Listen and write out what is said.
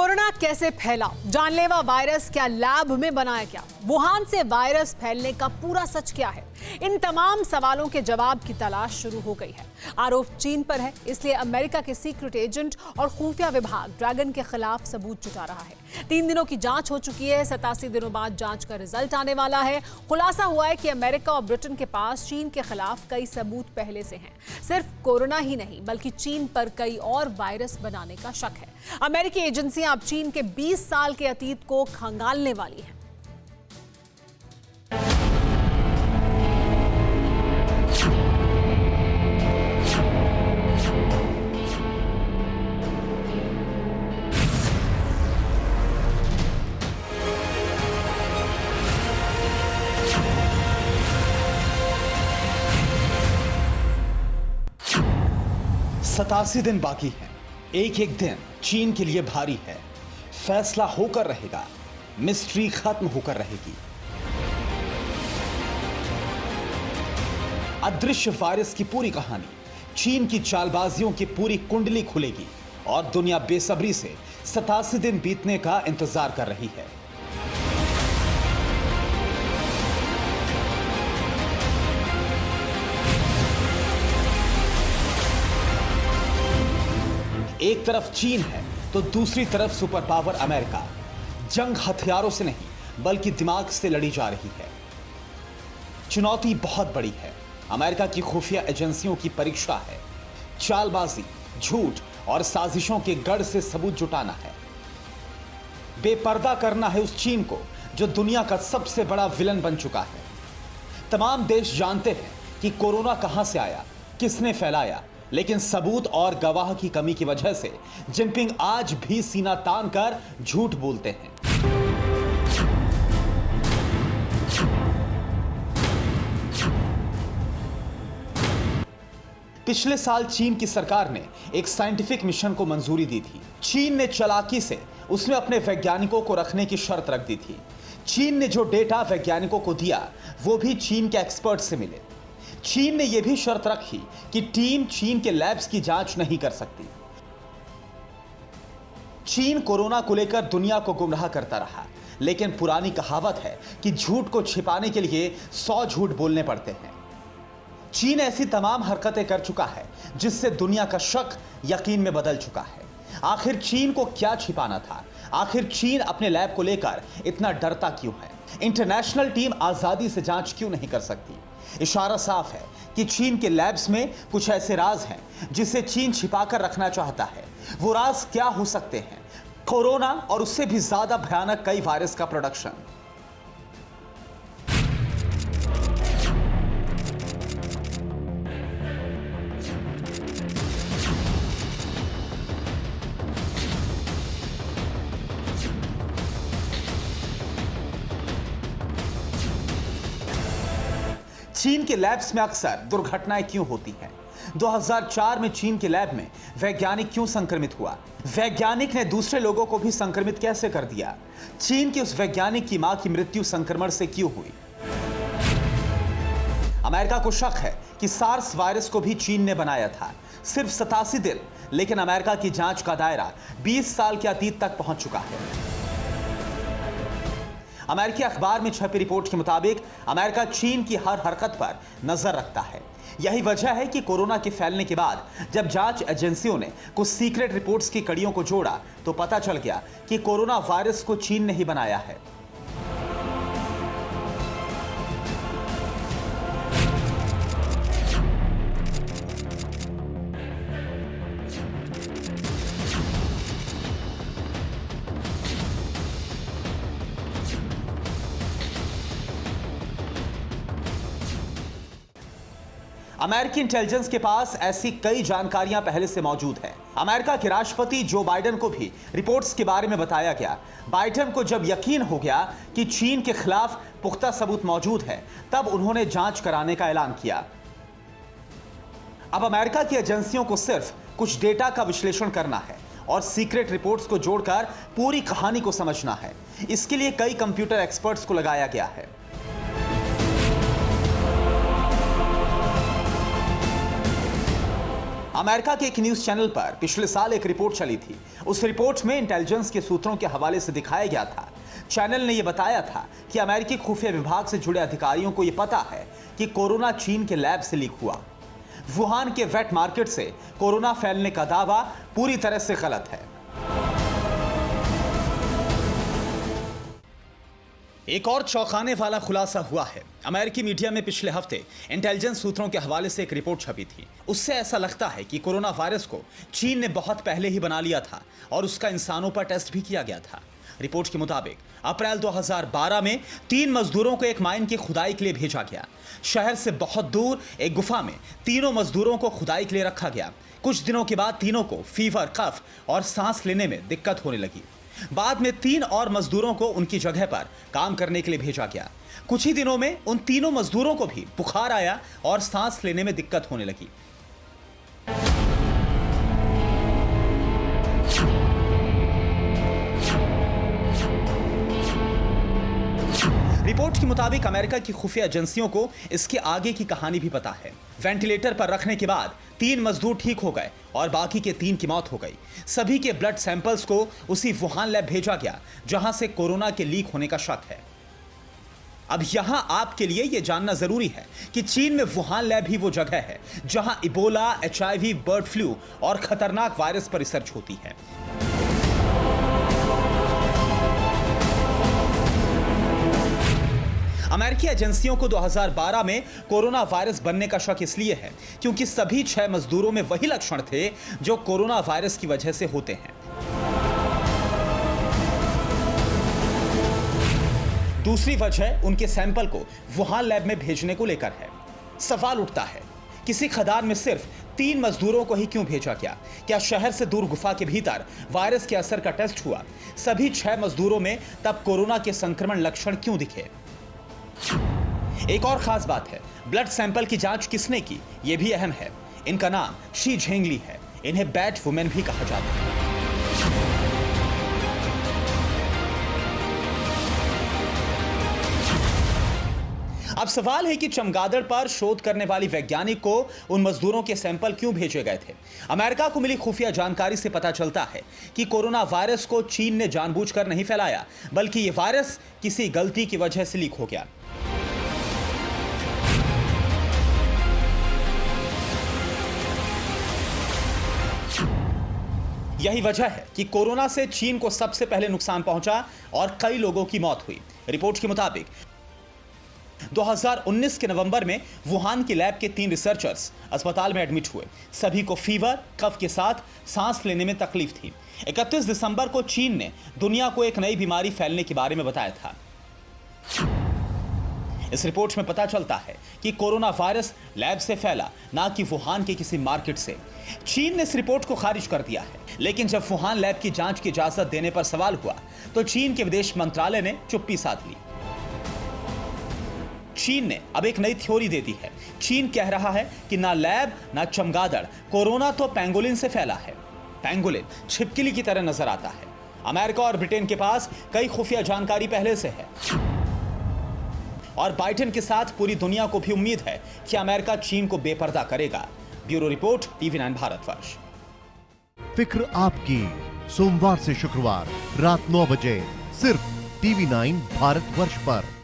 Corona कैसे फैला, जानलेवा वायरस क्या लैब में बनाया क्या, वुहान से वायरस फैलने का पूरा सच क्या है, इन तमाम सवालों के जवाब की तलाश शुरू हो गई है। आरोप चीन पर है, इसलिए अमेरिका के सीक्रेट एजेंट और खुफिया विभाग ड्रैगन के खिलाफ सबूत जुटा रहा है। 3 दिनों की जांच हो चुकी है, 87 दिनों बाद जांच का रिजल्ट आने वाला है। खुलासा हुआ है कि अमेरिका और ब्रिटेन के पास चीन के खिलाफ कई सबूत पहले से हैं। सिर्फ कोरोना ही नहीं, बल्कि चीन पर कई और वायरस बनाने का शक है। अमेरिकी एजेंसियां अब चीन के 20 साल के अतीत को खंगालने वाली हैं। सतासी दिन बाकी है। एक एक दिन चीन के लिए भारी है। फैसला होकर रहेगा, मिस्ट्री खत्म होकर रहेगी। अदृश्य वायरस की पूरी कहानी, चीन की चालबाजियों की पूरी कुंडली खुलेगी और दुनिया बेसब्री से 87 दिन बीतने का इंतजार कर रही है। एक तरफ चीन है तो दूसरी तरफ सुपर पावर अमेरिका। जंग हथियारों से नहीं बल्कि दिमाग से लड़ी जा रही है। चुनौती बहुत बड़ी है। अमेरिका की खुफिया एजेंसियों की परीक्षा है। चालबाजी, झूठ और साजिशों के गढ़ से सबूत जुटाना है। बेपर्दा करना है उस चीन को जो दुनिया का सबसे बड़ा विलन बन चुका है। तमाम देश जानते हैं कि कोरोना कहां से आया, किसने फैलाया, लेकिन सबूत और गवाह की कमी की वजह से जिनपिंग आज भी सीना तान कर झूठ बोलते हैं। पिछले साल चीन की सरकार ने एक साइंटिफिक मिशन को मंजूरी दी थी। चीन ने चालाकी से उसमें अपने वैज्ञानिकों को रखने की शर्त रख दी थी। चीन ने जो डेटा वैज्ञानिकों को दिया वो भी चीन के एक्सपर्ट से मिले। चीन ने यह भी शर्त रखी कि टीम चीन के लैब्स की जांच नहीं कर सकती। चीन कोरोना को लेकर दुनिया को गुमराह करता रहा, लेकिन पुरानी कहावत है कि झूठ को छिपाने के लिए 100 झूठ बोलने पड़ते हैं। चीन ऐसी तमाम हरकतें कर चुका है जिससे दुनिया का शक यकीन में बदल चुका है। आखिर चीन को क्या छिपाना था? आखिर चीन अपने लैब को लेकर इतना डरता क्यों है? इंटरनेशनल टीम आजादी से जांच क्यों नहीं कर सकती? इशारा साफ है कि चीन के लैब्स में कुछ ऐसे राज हैं जिसे चीन छिपाकर रखना चाहता है। वो राज क्या हो सकते हैं? कोरोना और उससे भी ज्यादा भयानक कई वायरस का प्रोडक्शन। चीन के लैब्स में अक्सर दुर्घटनाएं क्यों होती हैं? 2004 में चीन के लैब में वैज्ञानिक क्यों संक्रमित हुआ? वैज्ञानिक ने दूसरे लोगों को भी संक्रमित कैसे कर दिया? चीन के उस वैज्ञानिक की मां की मृत्यु संक्रमण से क्यों हुई? अमेरिका को शक है कि सार्स वायरस को भी चीन ने बनाया था। सिर्फ 87 दिन, लेकिन अमेरिका की जांच का दायरा 20 साल के अतीत तक पहुंच चुका है। अमेरिकी अखबार में छपी रिपोर्ट के मुताबिक अमेरिका चीन की हर हरकत पर नजर रखता है। यही वजह है कि कोरोना के फैलने के बाद जब जांच एजेंसियों ने कुछ सीक्रेट रिपोर्ट्स की कड़ियों को जोड़ा तो पता चल गया कि कोरोना वायरस को चीन ने ही बनाया है। अमेरिकी इंटेलिजेंस के पास ऐसी कई जानकारियां पहले से मौजूद है। अमेरिका के राष्ट्रपति जो बाइडेन को भी रिपोर्ट्स के बारे में बताया गया। बाइडेन को जब यकीन हो गया कि चीन के खिलाफ पुख्ता सबूत मौजूद है, तब उन्होंने जांच कराने का ऐलान किया। अब अमेरिका की एजेंसियों को सिर्फ कुछ डेटा का विश्लेषण करना है और सीक्रेट रिपोर्ट्स को जोड़कर पूरी कहानी को समझना है। इसके लिए कई कंप्यूटर एक्सपर्ट्स को लगाया गया है। अमेरिका के एक न्यूज चैनल पर पिछले साल एक रिपोर्ट चली थी। उस रिपोर्ट में इंटेलिजेंस के सूत्रों के हवाले से दिखाया गया था। चैनल ने यह बताया था कि अमेरिकी खुफिया विभाग से जुड़े अधिकारियों को यह पता है कि कोरोना चीन के लैब से लीक हुआ। वुहान के वेट मार्केट से कोरोना फैलने का दावा पूरी तरह से गलत है। एक और चौंकाने वाला खुलासा हुआ है। अमेरिकी मीडिया में पिछले हफ्ते इंटेलिजेंस सूत्रों के हवाले से एक रिपोर्ट छपी थी। उससे ऐसा लगता है कि कोरोना वायरस को चीन ने बहुत पहले ही बना लिया था और उसका इंसानों पर टेस्ट भी किया गया था। रिपोर्ट के मुताबिक अप्रैल 2012 में 3 मजदूरों को एक माइन की खुदाई के लिए भेजा गया। शहर से बहुत दूर एक गुफा में तीनों मजदूरों को खुदाई के लिए रखा गया। कुछ दिनों के बाद तीनों को फीवर, कफ और सांस लेने में दिक्कत होने लगी। बाद में 3 और मजदूरों को उनकी जगह पर काम करने के लिए भेजा गया। कुछ ही दिनों में उन तीनों मजदूरों को भी बुखार आया और सांस लेने में दिक्कत होने लगी। रिपोर्ट के मुताबिक अमेरिका की खुफिया एजेंसियों को इसके आगे की कहानी भी पता है। वेंटिलेटर पर रखने के बाद 3 मजदूर ठीक हो गए और बाकी के 3 की मौत हो गई। सभी के ब्लड सैंपल्स को उसी वुहान लैब भेजा गया जहां से कोरोना के लीक होने का शक है। अब यहां आपके लिए यह जानना जरूरी है कि चीन में वुहान लैब ही वो जगह है जहां इबोला, HIV, बर्ड फ्लू और खतरनाक वायरस पर रिसर्च होती है। अमेरिकी एजेंसियों को 2012 में कोरोना वायरस बनने का शक इसलिए है क्योंकि सभी 6 मजदूरों में वही लक्षण थे जो कोरोना वायरस की वजह से होते हैं। दूसरी वजह उनके सैंपल को वुहान लैब में भेजने को लेकर है। सवाल उठता है, किसी खदान में सिर्फ 3 मजदूरों को ही क्यों भेजा गया? क्या शहर से दूर गुफा के भीतर वायरस के असर का टेस्ट हुआ? सभी 6 मजदूरों में तब कोरोना के संक्रमण लक्षण क्यों दिखे? एक और खास बात है, ब्लड सैंपल की जांच किसने की, यह भी अहम है। इनका नाम शी झेंगली है। इन्हें बैट वुमेन भी कहा जाता है। अब सवाल है कि चमगादड़ पर शोध करने वाली वैज्ञानिक को उन मजदूरों के सैंपल क्यों भेजे गए थे? अमेरिका को मिली खुफिया जानकारी से पता चलता है कि कोरोना वायरस को चीन ने जानबूझकर नहीं फैलाया, बल्कि यह वायरस किसी गलती की वजह से लीक हो गया। यही वजह है कि कोरोना से चीन को सबसे पहले नुकसान पहुंचा और कई लोगों की मौत हुई। रिपोर्ट के मुताबिक 2019 के नवंबर में वुहान की लैब के 3 रिसर्चर्स अस्पताल में एडमिट हुए। सभी को फीवर, कफ के साथ सांस लेने में तकलीफ थी। 31 दिसंबर को चीन ने दुनिया को एक नई बीमारी फैलने के बारे में बताया था। इस रिपोर्ट में पता चलता है कि कोरोना वायरस लैब से फैला, ना कि वुहान के किसी मार्केट से। चीन ने इस रिपोर्ट को खारिज कर दिया है, लेकिन जब वुहान लैब की जांच की इजाजत देने पर सवाल हुआ तो चीन के विदेश मंत्रालय ने चुप्पी साध ली। चीन ने अब एक नई थ्योरी दे दी है। चीन कह रहा है कि ना लैब ना चमगादड़, कोरोना तो पेंगोलिन से फैला है। पेंगोलिन छिपकली की तरह नजर आता है। अमेरिका और ब्रिटेन के पास कई खुफिया जानकारी पहले से है और बाइडेन के साथ पूरी दुनिया को भी उम्मीद है कि अमेरिका चीन को बेपर्दा करेगा। Bureau report, TV9 Bharatvarsh. फिक्र आपकी, सोमवार से शुक्रवार रात 9 बजे सिर्फ TV9 भारतवर्ष पर।